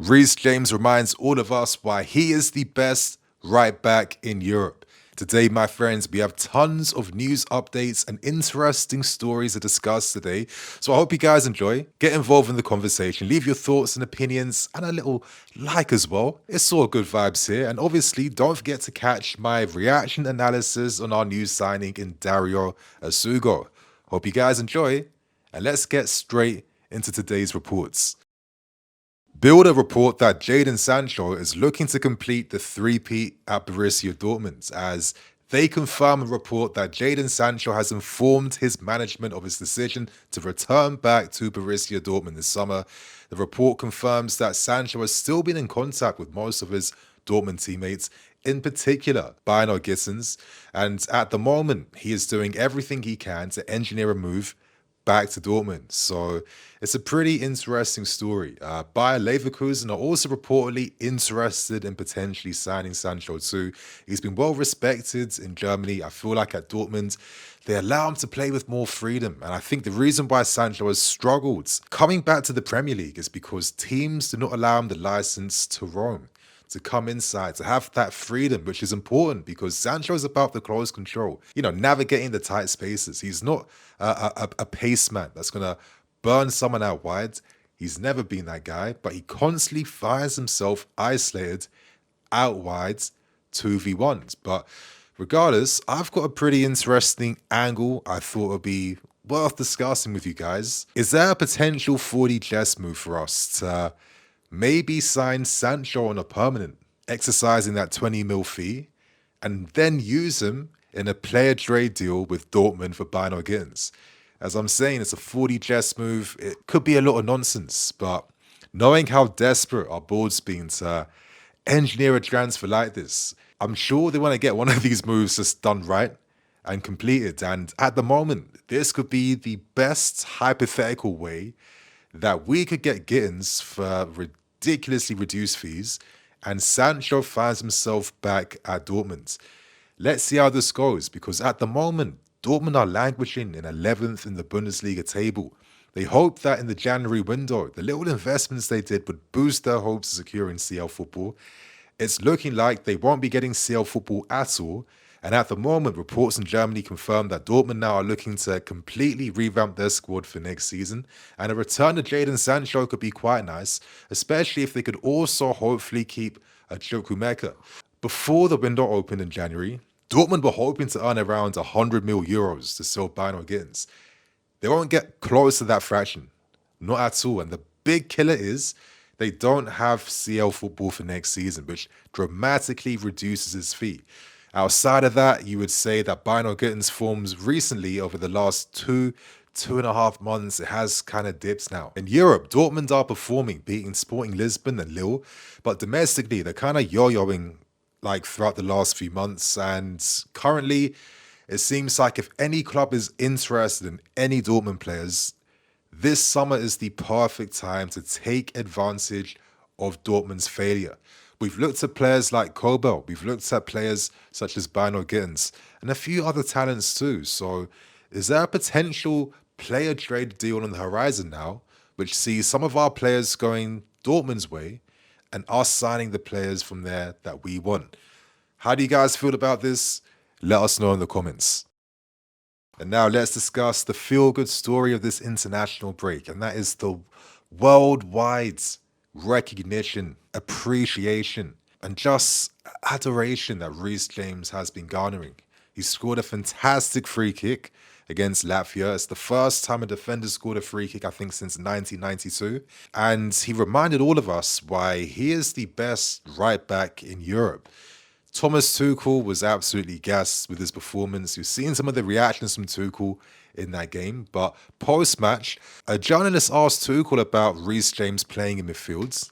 Reece James reminds all of us why he is the best right back in Europe. Today, my friends, we have tons of news updates and interesting stories to discuss today. So I hope you guys enjoy. Get involved in the conversation. Leave your thoughts and opinions and a little like as well. It's all good vibes here. And obviously, don't forget to catch my reaction analysis on our new signing in Dario Asugo. Hope you guys enjoy. And let's get straight into today's reports. Builder report that Jadon Sancho is looking to complete the three-peat at Borussia Dortmund, as they confirm and report that Jadon Sancho has informed his management of his decision to return back to Borussia Dortmund this summer. The report confirms that Sancho has still been in contact with most of his Dortmund teammates, in particular bynoe-gittens, and at the moment he is doing everything he can to engineer a move back to Dortmund. So it's a pretty interesting story. Bayer Leverkusen are also reportedly interested in potentially signing Sancho too. He's been well respected in Germany. I feel like at Dortmund, they allow him to play with more freedom. And I think the reason why Sancho has struggled coming back to the Premier League is because teams do not allow him the license to roam, to come inside, to have that freedom, which is important because Sancho is about the close control, navigating the tight spaces. He's not a pace man that's going to burn someone out wide. He's never been that guy, but he constantly finds himself isolated out wide 2v1s. But regardless, I've got a pretty interesting angle I thought would be worth discussing with you guys. Is there a potential 40 chess move for us to maybe sign Sancho on a permanent, exercising that 20 mil fee, and then use him in a player trade deal with Dortmund for bynoe-gittens? As I'm saying, it's a 40 chess move. It could be a lot of nonsense, but knowing how desperate our board's been to engineer a transfer like this, I'm sure they want to get one of these moves just done right and completed. And at the moment, this could be the best hypothetical way that we could get Gittens for ridiculously reduced fees, and Sancho finds himself back at Dortmund. Let's see how this goes, because at the moment, Dortmund are languishing in 11th in the Bundesliga table. They hope that in the January window, the little investments they did would boost their hopes of securing CL football. It's looking like they won't be getting CL football at all. And at the moment, reports in Germany confirm that Dortmund now are looking to completely revamp their squad for next season. And a return to Jadon Sancho could be quite nice, especially if they could also hopefully keep a Chukwuemeka. Before the window opened in January, Dortmund were hoping to earn around 100 mil euros to sell bynoe-gittens. They won't get close to that fraction, not at all. And the big killer is they don't have CL football for next season, which dramatically reduces his fee. Outside of that, you would say that bynoe-gittens forms recently over the last 2.5 months, it has kind of dipped now. In Europe, Dortmund are performing, beating Sporting Lisbon and Lille, but domestically, they're kind of yo-yoing like throughout the last few months. And currently, it seems like if any club is interested in any Dortmund players, this summer is the perfect time to take advantage of Dortmund's failure. We've looked at players like Kobel, we've looked at players such as bynoe-gittens, and a few other talents too. So is there a potential player trade deal on the horizon now, which sees some of our players going Dortmund's way and us signing the players from there that we want? How do you guys feel about this? Let us know in the comments. And now let's discuss the feel-good story of this international break, and that is the worldwide recognition, appreciation, and just adoration that Reece James has been garnering. He scored a fantastic free kick against Latvia. It's the first time a defender scored a free kick, I think, since 1992. And he reminded all of us why he is the best right back in Europe. Thomas Tuchel was absolutely gassed with his performance. You've seen some of the reactions from Tuchel in that game, but post-match, a journalist asked Tuchel about Reece James playing in midfield,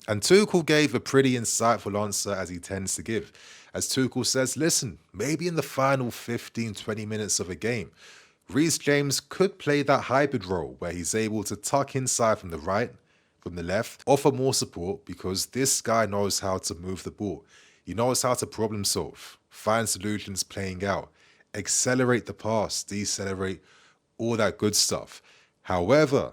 and Tuchel gave a pretty insightful answer, as he tends to give. As Tuchel says, listen, maybe in the final 15-20 minutes of a game, Reece James could play that hybrid role where he's able to tuck inside from the right, from the left, offer more support, because this guy knows how to move the ball. He knows how to problem solve, find solutions playing out, accelerate the pass, decelerate, all that good stuff. However,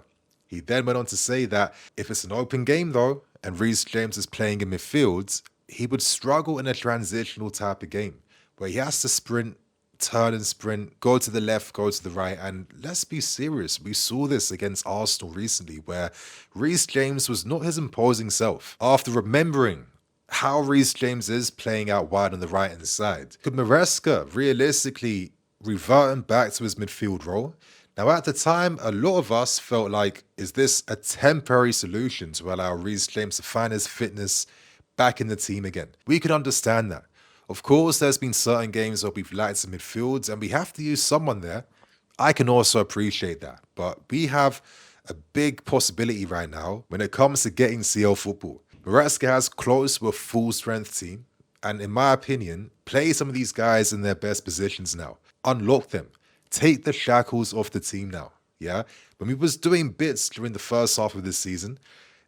He then went on to say that if it's an open game though, and Reece James is playing in midfield, he would struggle in a transitional type of game where he has to sprint, turn and sprint, go to the left, go to the right. And let's be serious, we saw this against Arsenal recently where Reece James was not his imposing self. After remembering how Reece James is playing out wide on the right-hand side, could Maresca realistically revert him back to his midfield role? Now, at the time, a lot of us felt like, is this a temporary solution to allow Reece James to find his fitness back in the team again? We could understand that. Of course, there's been certain games where we've lacked some midfields and we have to use someone there. I can also appreciate that. But we have a big possibility right now when it comes to getting CL football. Maresca has close to a full-strength team. And in my opinion, play some of these guys in their best positions now. Unlock them. Take the shackles off the team now, yeah? When we was doing bits during the first half of this season,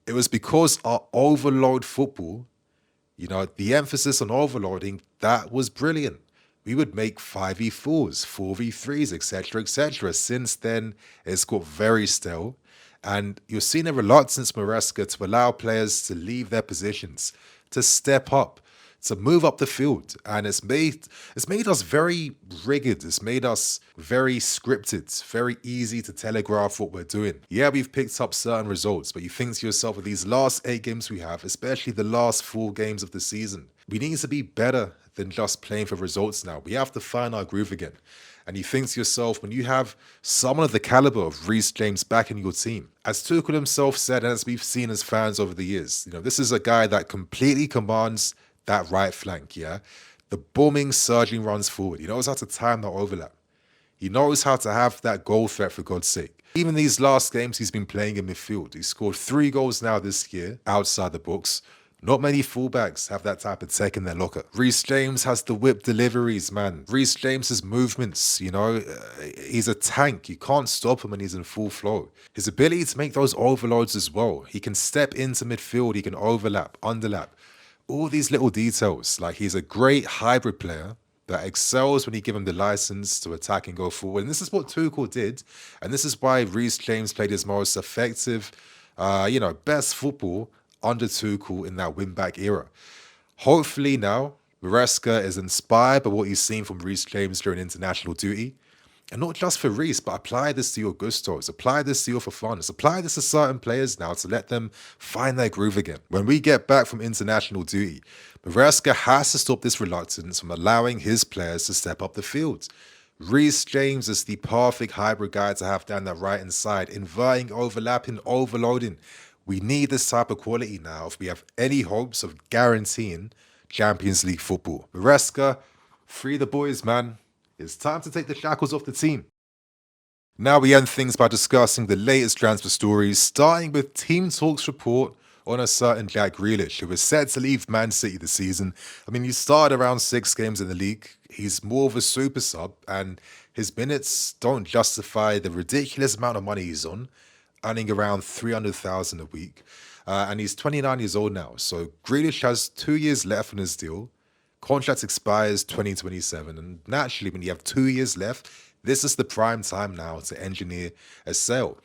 it was because our overload football, the emphasis on overloading, that was brilliant. We would make 5v4s, 4v3s, etc., etc. Since then, it's got very stale. And you're seeing a reluctance, Maresca, to allow players to leave their positions, to step up, to move up the field. And it's made us very rigid. It's made us very scripted, very easy to telegraph what we're doing. Yeah, we've picked up certain results, but you think to yourself, with these last 8 games we have, especially the last 4 games of the season, we need to be better than just playing for results now. We have to find our groove again. And you think to yourself, when you have someone of the caliber of Reece James back in your team, as Tuchel himself said, and as we've seen as fans over the years, this is a guy that completely commands that right flank, yeah? The booming, surging runs forward. He knows how to time that overlap. He knows how to have that goal threat, for God's sake. Even these last games he's been playing in midfield. He's scored 3 goals now this year, outside the box. Not many fullbacks have that type of tech in their locker. Reece James has the whip deliveries, man. Reece James's movements, he's a tank. You can't stop him when he's in full flow. His ability to make those overloads as well. He can step into midfield. He can overlap, underlap. All these little details. Like, he's a great hybrid player that excels when you give him the license to attack and go forward. And this is what Tuchel did. And this is why Reece James played his most effective, best football under Tuchel in that win-back era. Hopefully now, Maresca is inspired by what he's seen from Reece James during international duty. And not just for Reece, but apply this to your Gustos, apply this to your Fofanas, apply this to certain players now to let them find their groove again. When we get back from international duty, Maresca has to stop this reluctance from allowing his players to step up the field. Reece James is the perfect hybrid guy to have down that right-hand side, inverting, overlapping, overloading. We need this type of quality now if we have any hopes of guaranteeing Champions League football. Maresca, free the boys, man. It's time to take the shackles off the team. Now we end things by discussing the latest transfer stories, starting with Team Talks report on a certain Jack Grealish, who is set to leave Man City this season. I mean, he started around 6 games in the league. He's more of a super sub, and his minutes don't justify the ridiculous amount of money he's on, earning around 300,000 a week. And he's 29 years old now, so Grealish has 2 years left on his deal. Contract expires 2027, and naturally, when you have 2 years left, this is the prime time now to engineer a sale.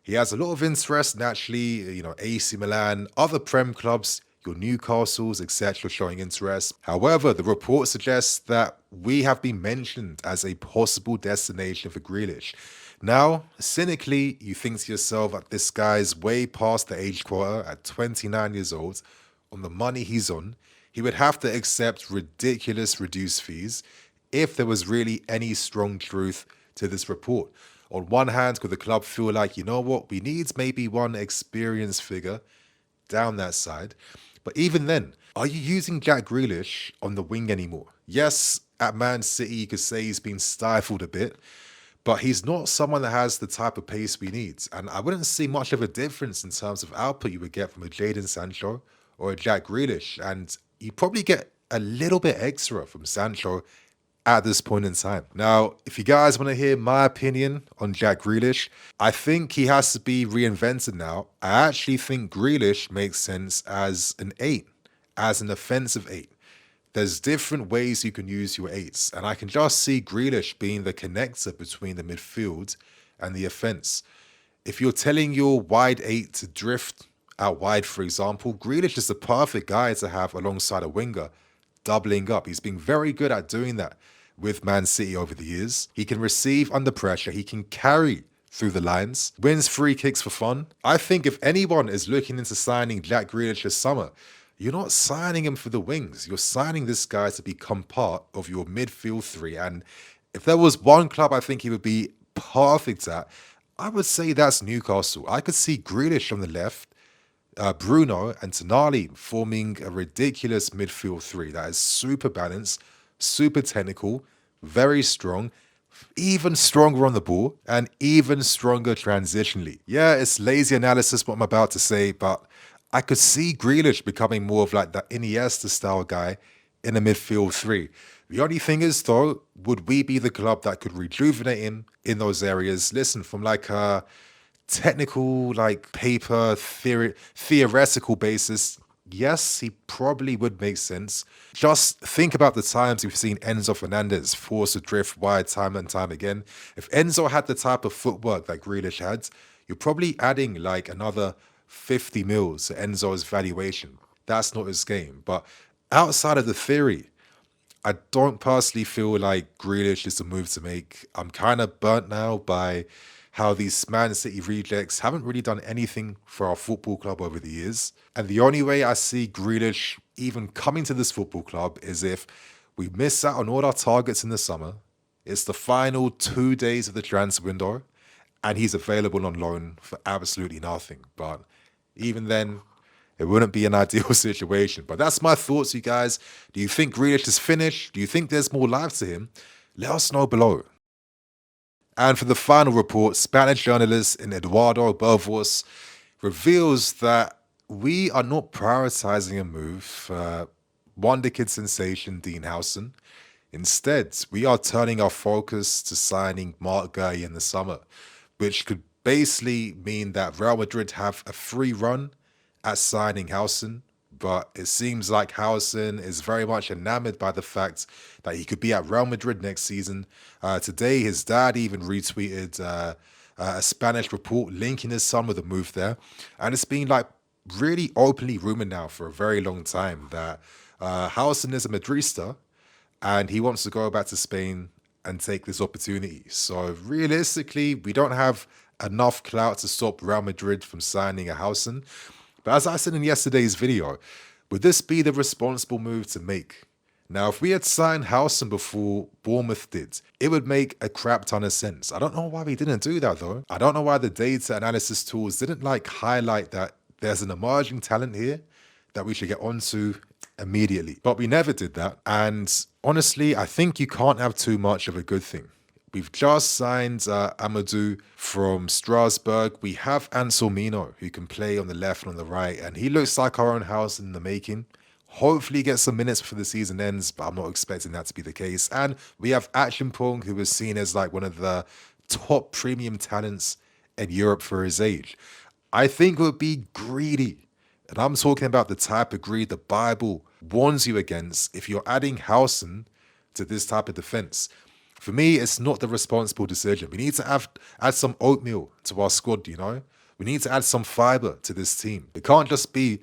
He has a lot of interest, naturally, AC Milan, other Prem clubs, your Newcastles, etc., showing interest. However, the report suggests that we have been mentioned as a possible destination for Grealish. Now, cynically, you think to yourself that this guy's way past the age quota at 29 years old. On the money he's on, he would have to accept ridiculous reduced fees if there was really any strong truth to this report. On one hand, could the club feel like, you know what, we need maybe one experienced figure down that side. But even then, are you using Jack Grealish on the wing anymore? Yes, at Man City, you could say he's been stifled a bit, but he's not someone that has the type of pace we need. And I wouldn't see much of a difference in terms of output you would get from a Jadon Sancho or a Jack Grealish. And you probably get a little bit extra from Sancho at this point in time. Now, if you guys want to hear my opinion on Jack Grealish, I think he has to be reinvented now. I actually think Grealish makes sense as an 8, as an offensive 8. There's different ways you can use your 8s, and I can just see Grealish being the connector between the midfield and the offense. If you're telling your wide eight to drift out wide, for example, Grealish is the perfect guy to have alongside a winger, doubling up. He's been very good at doing that with Man City over the years. He can receive under pressure, he can carry through the lines, wins free kicks for fun. I think if anyone is looking into signing Jack Grealish this summer, you're not signing him for the wings. You're signing this guy to become part of your midfield three. And if there was one club I think he would be perfect at, I would say that's Newcastle. I could see Grealish on the left, Bruno and Tonali forming a ridiculous midfield three that is super balanced, super technical, very strong, even stronger on the ball, and even stronger transitionally. Yeah, it's lazy analysis what I'm about to say, but I could see Grealish becoming more of like that Iniesta style guy in a midfield three. The only thing is though, would we be the club that could rejuvenate him in those areas? Listen, from like a technical, like paper, theoretical basis, yes, he probably would make sense. Just think about the times we've seen Enzo Fernandez force to drift wide time and time again. If Enzo had the type of footwork that Grealish had, you're probably adding like another 50 mils to Enzo's valuation. That's not his game. But outside of the theory, I don't personally feel like Grealish is the move to make. I'm kind of burnt now by how these Man City rejects haven't really done anything for our football club over the years. And the only way I see Grealish even coming to this football club is if we miss out on all our targets in the summer. It's the final 2 days of the transfer window, and he's available on loan for absolutely nothing. But even then, it wouldn't be an ideal situation. But that's my thoughts, you guys. Do you think Grealish is finished? Do you think there's more life to him? Let us know below. And for the final report, Spanish journalist Eduardo Belvos reveals that we are not prioritizing a move for Wonder Kid sensation Dean Howson. Instead, we are turning our focus to signing Marc Guehi in the summer, which could basically mean that Real Madrid have a free run at signing Howson. But it seems like Howson is very much enamored by the fact that he could be at Real Madrid next season. Today, his dad even retweeted a Spanish report linking his son with a move there. And it's been like really openly rumored now for a very long time that Howson is a Madrista and he wants to go back to Spain and take this opportunity. So realistically, we don't have enough clout to stop Real Madrid from signing a Howson. But as I said in yesterday's video, would this be the responsible move to make? Now, if we had signed Howson before Bournemouth did, it would make a crap ton of sense. I don't know why we didn't do that though. I don't know why the data analysis tools didn't like highlight that there's an emerging talent here that we should get onto immediately. But we never did that. And honestly, I think you can't have too much of a good thing. We've just signed Amadou from Strasbourg. We have Anselmino, who can play on the left and on the right, and he looks like our own house in the making. Hopefully get some minutes before the season ends, but I'm not expecting that to be the case. And we have Achimpong, who is seen as like one of the top premium talents in Europe for his age. I think it would be greedy, and I'm talking about the type of greed the Bible warns you against if you're adding Howson to this type of defense. For me, it's not the responsible decision. We need to add some oatmeal to our squad, you know? We need to add some fiber to this team. It can't just be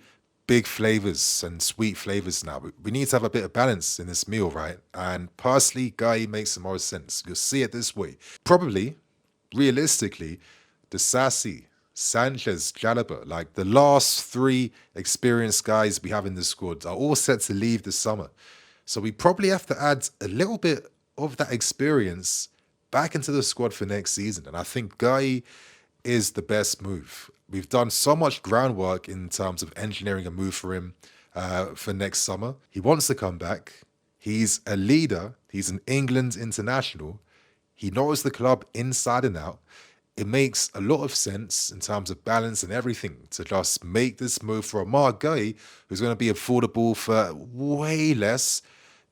big flavors and sweet flavors now. We need to have a bit of balance in this meal, right? And personally, Guehi makes the most sense. You'll see it this way. Probably, realistically, the Sassy, Sanchez, Jalaba, like the last three experienced guys we have in the squad are all set to leave this summer. So we probably have to add a little bit of that experience back into the squad for next season. And I think Guehi is the best move. We've done so much groundwork in terms of engineering a move for him for next summer. He wants to come back. He's a leader. He's an England international. He knows the club inside and out. It makes a lot of sense in terms of balance and everything to just make this move for a Marc Guehi, who's going to be affordable for way less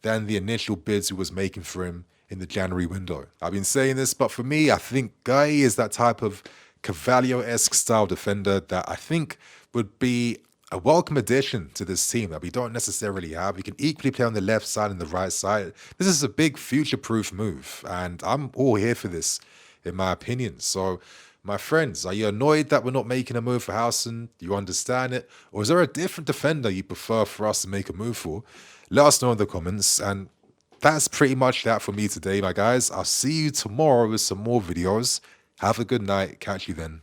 than the initial bids he was making for him in the January window. I've been saying this, but for me, I think Guehi is that type of Carvalho-esque style defender that I think would be a welcome addition to this team that we don't necessarily have. He can equally play on the left side and the right side. This is a big future-proof move, and I'm all here for this, in my opinion. So My friends, are you annoyed that we're not making a move for Huijsen? Do you understand it? Or is there a different defender you prefer for us to make a move for? Let us know in the comments. And that's pretty much that for me today, my guys. I'll see you tomorrow with some more videos. Have a good night. Catch you then.